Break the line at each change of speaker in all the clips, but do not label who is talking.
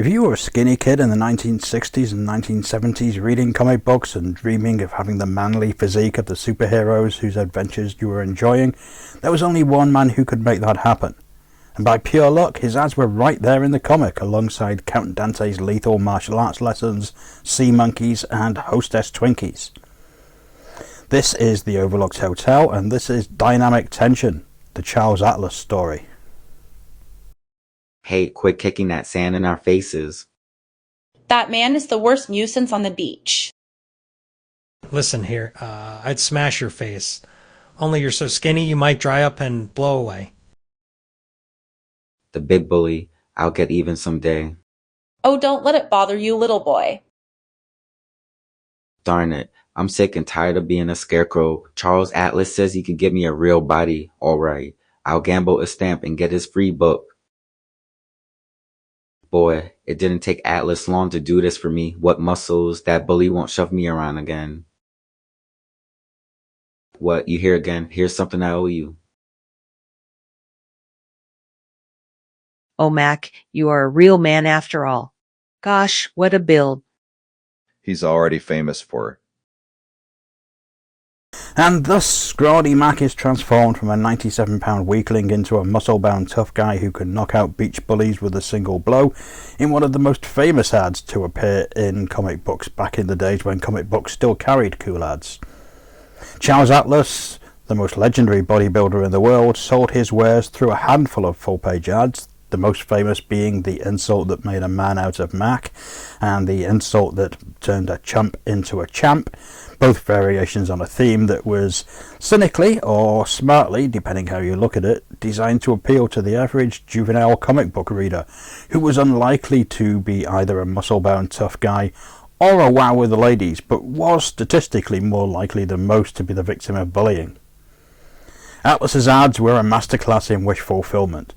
If you were a skinny kid in the 1960s and 1970s reading comic books and dreaming of having the manly physique of the superheroes whose adventures you were enjoying, there was only one man who could make that happen. And by pure luck, his ads were right there in the comic alongside Count Dante's lethal martial arts lessons, sea monkeys and hostess Twinkies. This is The Overlooked Hotel, and this is Dynamic Tension, the Charles Atlas story.
Hey, quit kicking that sand in our faces.
That man is the worst nuisance on the beach.
Listen here, I'd smash your face. Only you're so skinny you might dry up and blow away.
The big bully. I'll get even someday.
Oh, don't let it bother you, little boy.
Darn it. I'm sick and tired of being a scarecrow. Charles Atlas says he can give me a real body. Alright, I'll gamble a stamp and get his free book. Boy, it didn't take Atlas long to do this for me. What muscles? That bully won't shove me around again. What, you here again? Here's something I owe you.
Oh, Mac, you are a real man after all. Gosh, what a build.
He's already famous for it.
And thus, Scrawny Mac is transformed from a 97-pound weakling into a muscle-bound tough guy who can knock out beach bullies with a single blow in one of the most famous ads to appear in comic books back in the days when comic books still carried cool ads. Charles Atlas, the most legendary bodybuilder in the world, sold his wares through a handful of full-page ads, the most famous being the insult that made a man out of Mac and the insult that turned a chump into a champ, both variations on a theme that was cynically or smartly, depending how you look at it, designed to appeal to the average juvenile comic book reader, who was unlikely to be either a muscle-bound tough guy or a wow with the ladies, but was statistically more likely than most to be the victim of bullying. Atlas's ads were a masterclass in wish fulfillment.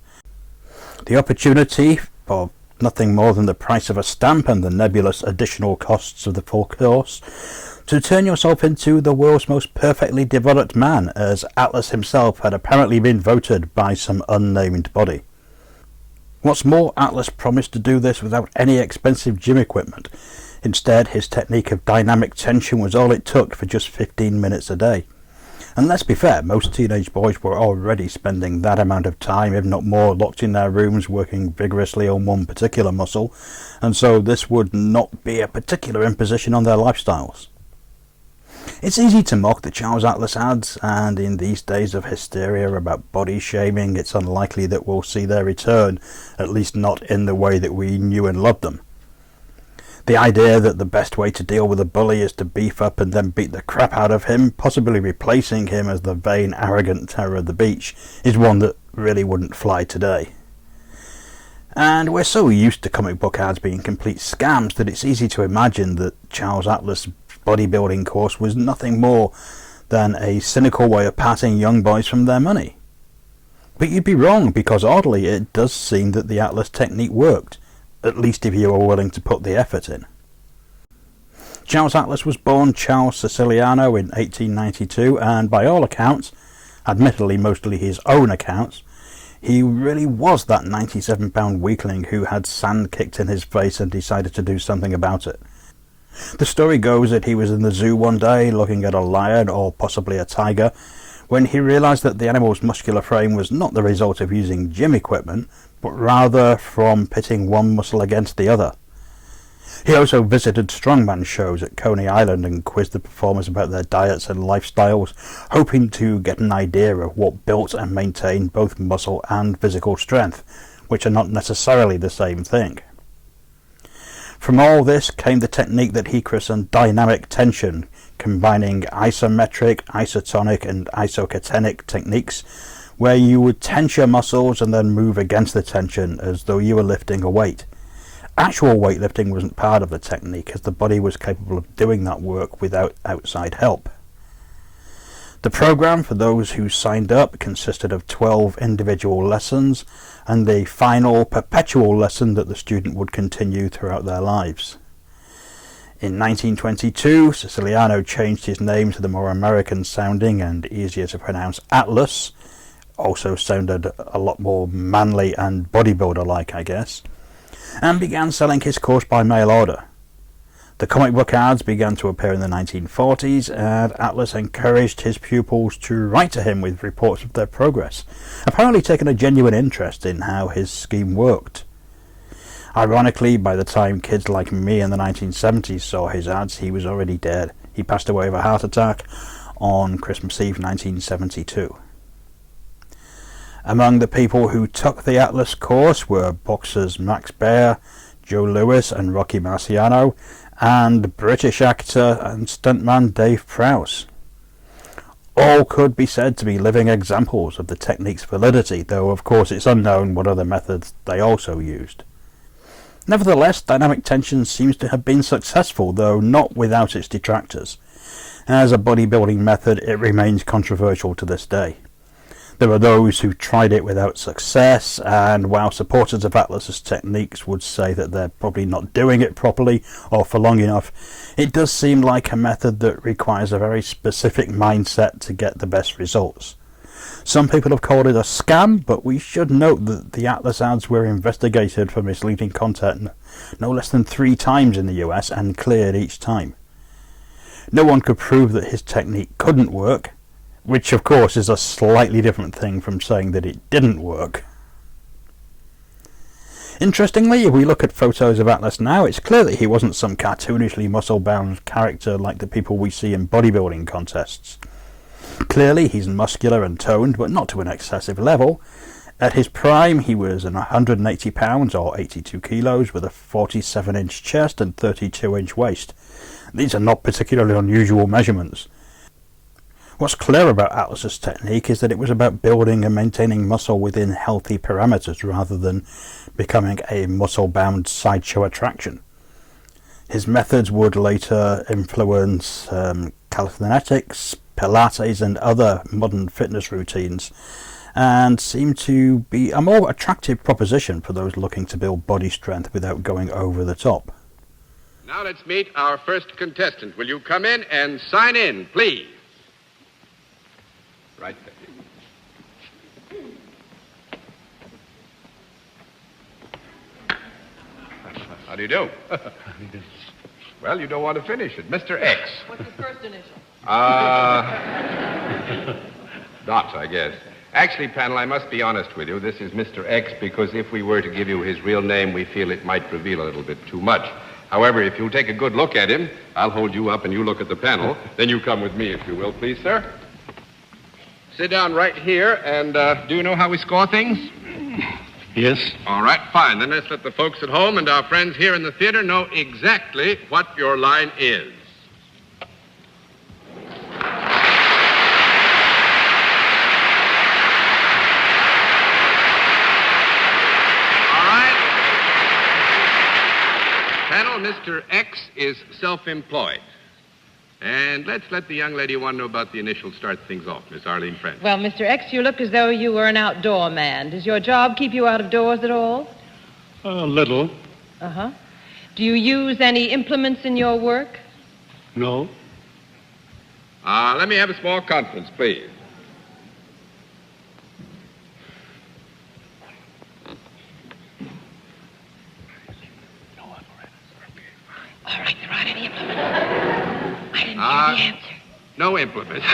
The opportunity for nothing more than the price of a stamp and the nebulous additional costs of the full course to turn yourself into the world's most perfectly developed man, as Atlas himself had apparently been voted by some unnamed body. What's more, Atlas promised to do this without any expensive gym equipment. Instead, his technique of dynamic tension was all it took for just 15 minutes a day. And let's be fair, most teenage boys were already spending that amount of time, if not more, locked in their rooms working vigorously on one particular muscle, and so this would not be a particular imposition on their lifestyles. It's easy to mock the Charles Atlas ads, and in these days of hysteria about body shaming, it's unlikely that we'll see their return, at least not in the way that we knew and loved them. The idea that the best way to deal with a bully is to beef up and then beat the crap out of him, possibly replacing him as the vain, arrogant terror of the beach, is one that really wouldn't fly today. And we're so used to comic book ads being complete scams that it's easy to imagine that Charles Atlas' bodybuilding course was nothing more than a cynical way of patting young boys from their money. But you'd be wrong, because oddly it does seem that the Atlas technique worked, at least if you were willing to put the effort in. Charles Atlas was born Charles Siciliano in 1892, and by all accounts, admittedly mostly his own accounts, he really was that 97-pound weakling who had sand kicked in his face and decided to do something about it. The story goes that he was in the zoo one day looking at a lion, or possibly a tiger, when he realised that the animal's muscular frame was not the result of using gym equipment, but rather from pitting one muscle against the other. He also visited strongman shows at Coney Island and quizzed the performers about their diets and lifestyles, hoping to get an idea of what built and maintained both muscle and physical strength, which are not necessarily the same thing. From all this came the technique that he christened dynamic tension, combining isometric, isotonic and isocatenic techniques, where you would tense your muscles and then move against the tension as though you were lifting a weight. Actual weightlifting wasn't part of the technique, as the body was capable of doing that work without outside help. The program for those who signed up consisted of 12 individual lessons and the final perpetual lesson that the student would continue throughout their lives. In 1922, Siciliano changed his name to the more American sounding and easier to pronounce Atlas. Also sounded a lot more manly and bodybuilder-like, I guess. and began selling his course by mail order. The comic book ads began to appear in the 1940s, and Atlas encouraged his pupils to write to him with reports of their progress, apparently taking a genuine interest in how his scheme worked. Ironically, by the time kids like me in the 1970s saw his ads, he was already dead. He passed away of a heart attack on Christmas Eve 1972. Among the people who took the Atlas course were boxers Max Baer, Joe Louis and Rocky Marciano, and British actor and stuntman Dave Prowse. All could be said to be living examples of the technique's validity, though of course it's unknown what other methods they also used. Nevertheless, dynamic tension seems to have been successful, though not without its detractors. As a bodybuilding method, it remains controversial to this day. There are those who tried it without success, and while supporters of Atlas's techniques would say that they're probably not doing it properly or for long enough, it does seem like a method that requires a very specific mindset to get the best results. Some people have called it a scam, but we should note that the Atlas ads were investigated for misleading content no less than 3 times in the US and cleared each time. No one could prove that his technique couldn't work, which of course is a slightly different thing from saying that it didn't work. Interestingly, if we look at photos of Atlas now, it's clear that he wasn't some cartoonishly muscle-bound character like the people we see in bodybuilding contests. Clearly he's muscular and toned, but not to an excessive level. At his prime he was 180 pounds or 82 kilos with a 47-inch chest and 32-inch waist. These are not particularly unusual measurements. What's clear about Atlas's technique is that it was about building and maintaining muscle within healthy parameters rather than becoming a muscle-bound sideshow attraction. His methods would later influence calisthenics, Pilates and other modern fitness routines, and seem to be a more attractive proposition for those looking to build body strength without going over the top.
Now let's meet our first contestant. Will you come in and sign in, please? Right there. How do you do? Well, you don't want to finish it. Mr. X.
What's his first initial?
Dot, I guess. Actually, panel, I must be honest with you. This is Mr. X because if we were to give you his real name, we feel it might reveal a little bit too much. However, if you'll take a good look at him, I'll hold you up and you look at the panel. Then you come with me, if you will, please, sir. Sit down right here, and do you know how we score things?
Yes.
All right, fine. Then let's let the folks at home and our friends here in the theater know exactly what your line is. Panel, Mr. X is self-employed. And let's let the young lady want to know about the initials start things off, Miss Arlene French.
Well, Mr. X, you look as though you were an outdoor man. Does your job keep you out of doors at all?
A little.
Uh-huh. Do you use any implements in your work?
No.
Let me have a small conference, please.
All right, there aren't any implements. I didn't hear the answer.
No implements.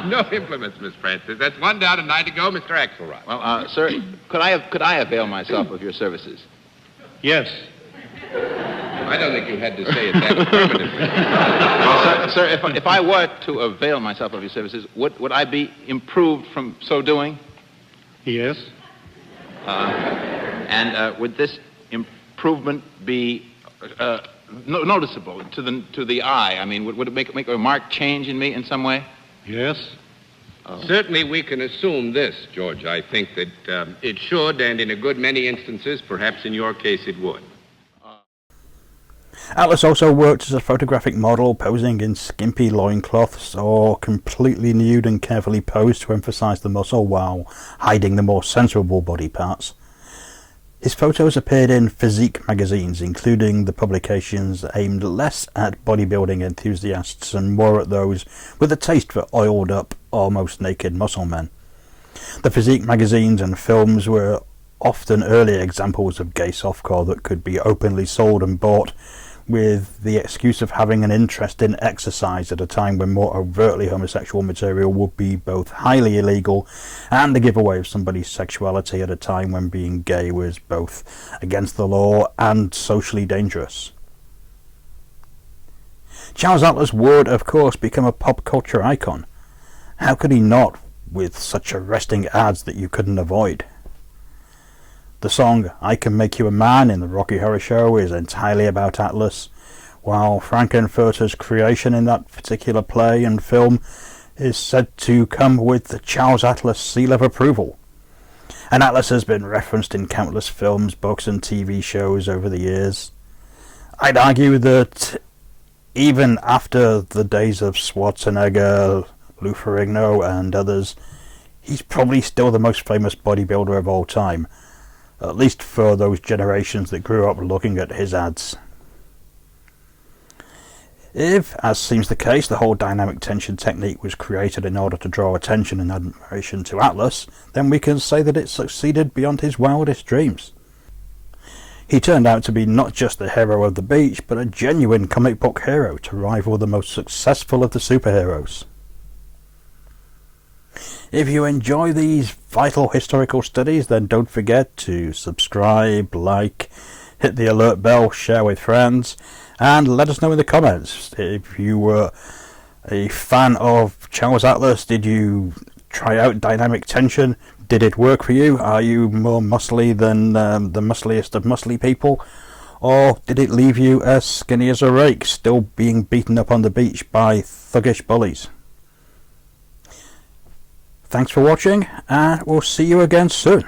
No implements, Miss Francis. That's one down and 9 to go. Mr. Axelrod.
Well, sir, could I avail myself of your services?
Yes.
I don't think you had to say it that affirmatively.
Well, sir, if I were to avail myself of your services, would I be improved from so doing?
Yes.
And would this improvement be noticeable to the eye? I mean, would it make a marked change in me in some way?
Yes.
Certainly we can assume this, George. I think that it should, and in a good many instances, perhaps in your case, it would.
Atlas also worked as a photographic model, posing in skimpy loincloths or completely nude and carefully posed to emphasize the muscle while hiding the more sensible body parts. His photos appeared in physique magazines, including the publications aimed less at bodybuilding enthusiasts and more at those with a taste for oiled up, almost naked muscle men. The physique magazines and films were often early examples of gay softcore that could be openly sold and bought with the excuse of having an interest in exercise at a time when more overtly homosexual material would be both highly illegal and a giveaway of somebody's sexuality at a time when being gay was both against the law and socially dangerous. Charles Atlas would, of course, become a pop culture icon. How could he not, with such arresting ads that you couldn't avoid? The song I Can Make You a Man in the Rocky Horror Show is entirely about Atlas, while Frankenfurter's creation in that particular play and film is said to come with the Charles Atlas seal of approval. And Atlas has been referenced in countless films, books and TV shows over the years. I'd argue that even after the days of Schwarzenegger, Lou Ferrigno and others, he's probably still the most famous bodybuilder of all time. At least for those generations that grew up looking at his ads. If, as seems the case, the whole dynamic tension technique was created in order to draw attention and admiration to Atlas, then we can say that it succeeded beyond his wildest dreams. He turned out to be not just the hero of the beach, but a genuine comic book hero to rival the most successful of the superheroes. If you enjoy these vital historical studies, then don't forget to subscribe, like, hit the alert bell, share with friends, and let us know in the comments if you were a fan of Charles Atlas. Did you try out dynamic tension? Did it work for you? Are you more muscly than the muscliest of muscly people? Or did it leave you as skinny as a rake, still being beaten up on the beach by thuggish bullies? Thanks for watching, and we'll see you again soon.